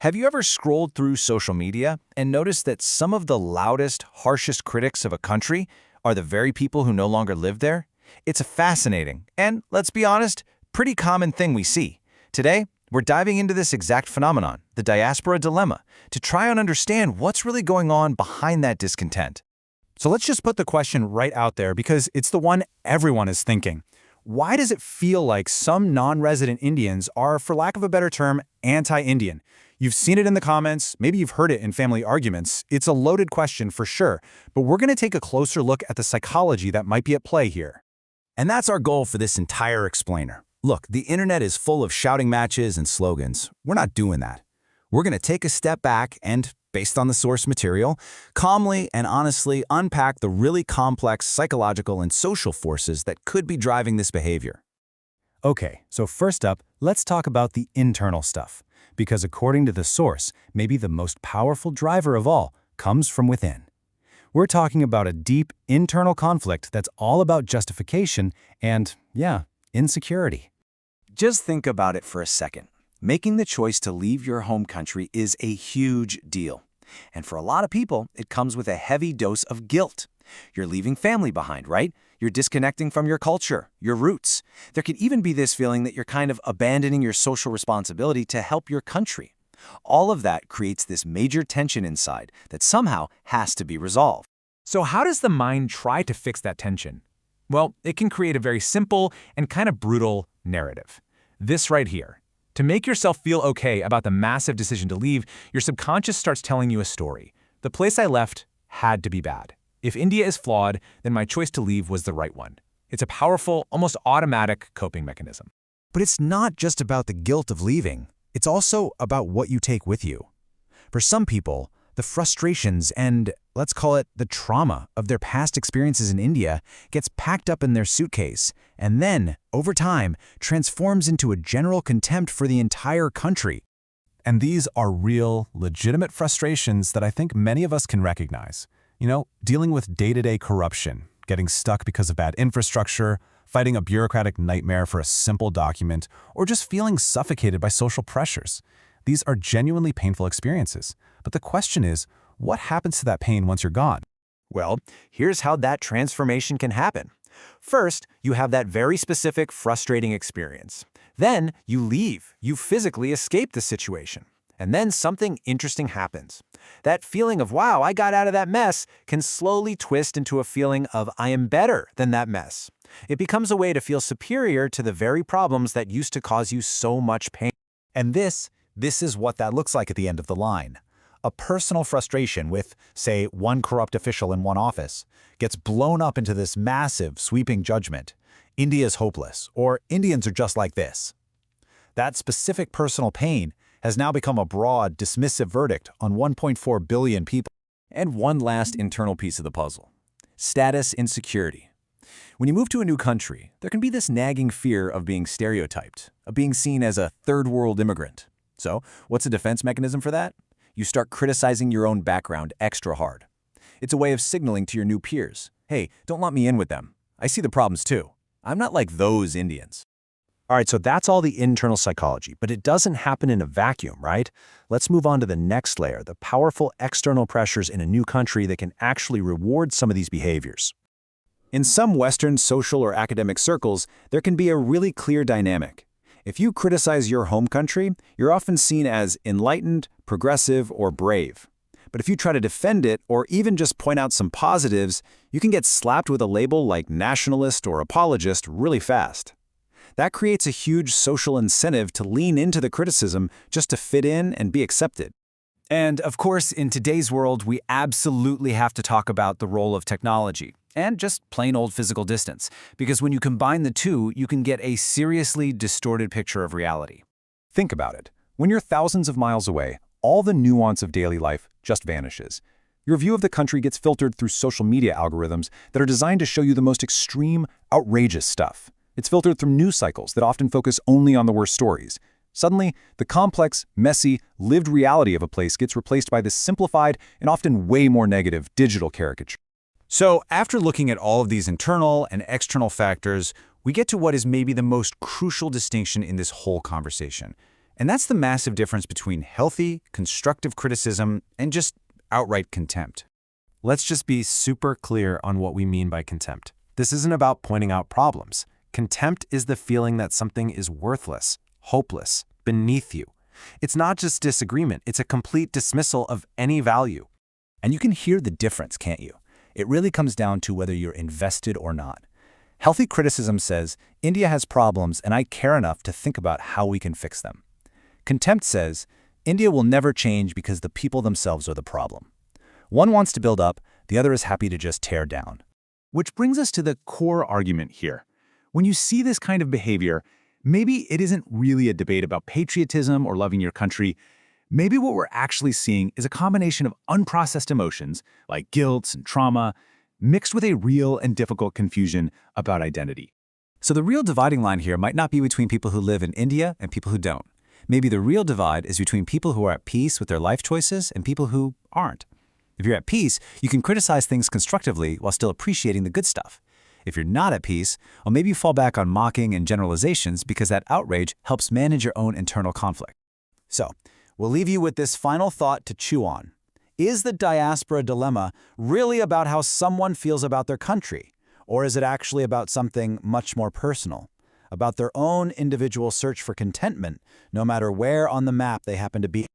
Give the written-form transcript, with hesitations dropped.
Have you ever scrolled through social media and noticed that some of the loudest, harshest critics of a country are the very people who no longer live there? It's a fascinating and, let's be honest, pretty common thing we see. Today, we're diving into this exact phenomenon, the Diaspora Dilemma, to try and understand what's really going on behind that discontent. So let's just put the question right out there because it's the one everyone is thinking. Why does it feel like some non-resident Indians are, for lack of a better term, anti-Indian? You've seen it in the comments, maybe you've heard it in family arguments. It's a loaded question for sure, but we're going to take a closer look at the psychology that might be at play here. And that's our goal for this entire explainer. Look, the internet is full of shouting matches and slogans. We're not doing that. We're going to take a step back and, based on the source material, calmly and honestly unpack the really complex psychological and social forces that could be driving this behavior. Okay, so first up, let's talk about the internal stuff. Because according to the source, maybe the most powerful driver of all comes from within. We're talking about a deep internal conflict that's all about justification and, insecurity. Just think about it for a second. Making the choice to leave your home country is a huge deal. And for a lot of people, it comes with a heavy dose of guilt. You're leaving family behind, right? You're disconnecting from your culture, your roots. There can even be this feeling that you're kind of abandoning your social responsibility to help your country. All of that creates this major tension inside that somehow has to be resolved. So how does the mind try to fix that tension? Well, it can create a very simple and kind of brutal narrative. This right here. To make yourself feel okay about the massive decision to leave, your subconscious starts telling you a story. The place I left had to be bad. If India is flawed, then my choice to leave was the right one. It's a powerful, almost automatic coping mechanism. But it's not just about the guilt of leaving. It's also about what you take with you. For some people, the frustrations and, let's call it, the trauma of their past experiences in India gets packed up in their suitcase and then, over time, transforms into a general contempt for the entire country. And these are real, legitimate frustrations that I think many of us can recognize. Dealing with day-to-day corruption, getting stuck because of bad infrastructure, fighting a bureaucratic nightmare for a simple document, or just feeling suffocated by social pressures. These are genuinely painful experiences. But the question is, what happens to that pain once you're gone? Well, here's how that transformation can happen. First, you have that very specific, frustrating experience. Then you leave. You physically escape the situation. And then something interesting happens. That feeling of, wow, I got out of that mess, can slowly twist into a feeling of, I am better than that mess. It becomes a way to feel superior to the very problems that used to cause you so much pain. And this is what that looks like at the end of the line. A personal frustration with, say, one corrupt official in one office gets blown up into this massive, sweeping judgment. India's hopeless, or Indians are just like this. That specific personal pain has now become a broad, dismissive verdict on 1.4 billion people. And one last internal piece of the puzzle. Status insecurity. When you move to a new country, there can be this nagging fear of being stereotyped, of being seen as a third-world immigrant. So, what's a defense mechanism for that? You start criticizing your own background extra hard. It's a way of signaling to your new peers, hey, don't let me in with them. I see the problems too. I'm not like those Indians. All right, so that's all the internal psychology, but it doesn't happen in a vacuum, right? Let's move on to the next layer, the powerful external pressures in a new country that can actually reward some of these behaviors. In some Western social or academic circles, there can be a really clear dynamic. If you criticize your home country, you're often seen as enlightened, progressive, or brave. But if you try to defend it or even just point out some positives, you can get slapped with a label like nationalist or apologist really fast. That creates a huge social incentive to lean into the criticism just to fit in and be accepted. And, of course, in today's world, we absolutely have to talk about the role of technology and just plain old physical distance, because when you combine the two, you can get a seriously distorted picture of reality. Think about it. When you're thousands of miles away, all the nuance of daily life just vanishes. Your view of the country gets filtered through social media algorithms that are designed to show you the most extreme, outrageous stuff. It's filtered through news cycles that often focus only on the worst stories. Suddenly, the complex, messy, lived reality of a place gets replaced by this simplified and often way more negative digital caricature. So, after looking at all of these internal and external factors, we get to what is maybe the most crucial distinction in this whole conversation. And that's the massive difference between healthy, constructive criticism and just outright contempt. Let's just be super clear on what we mean by contempt. This isn't about pointing out problems. Contempt is the feeling that something is worthless, hopeless, beneath you. It's not just disagreement, it's a complete dismissal of any value. And you can hear the difference, can't you? It really comes down to whether you're invested or not. Healthy criticism says, India has problems and I care enough to think about how we can fix them. Contempt says, India will never change because the people themselves are the problem. One wants to build up, the other is happy to just tear down. Which brings us to the core argument here. When you see this kind of behavior, maybe it isn't really a debate about patriotism or loving your country. Maybe what we're actually seeing is a combination of unprocessed emotions, like guilt and trauma, mixed with a real and difficult confusion about identity. So the real dividing line here might not be between people who live in India and people who don't. Maybe the real divide is between people who are at peace with their life choices and people who aren't. If you're at peace, you can criticize things constructively while still appreciating the good stuff. If you're not at peace, well, maybe you fall back on mocking and generalizations because that outrage helps manage your own internal conflict. So, we'll leave you with this final thought to chew on. Is the diaspora dilemma really about how someone feels about their country? Or is it actually about something much more personal? About their own individual search for contentment, no matter where on the map they happen to be?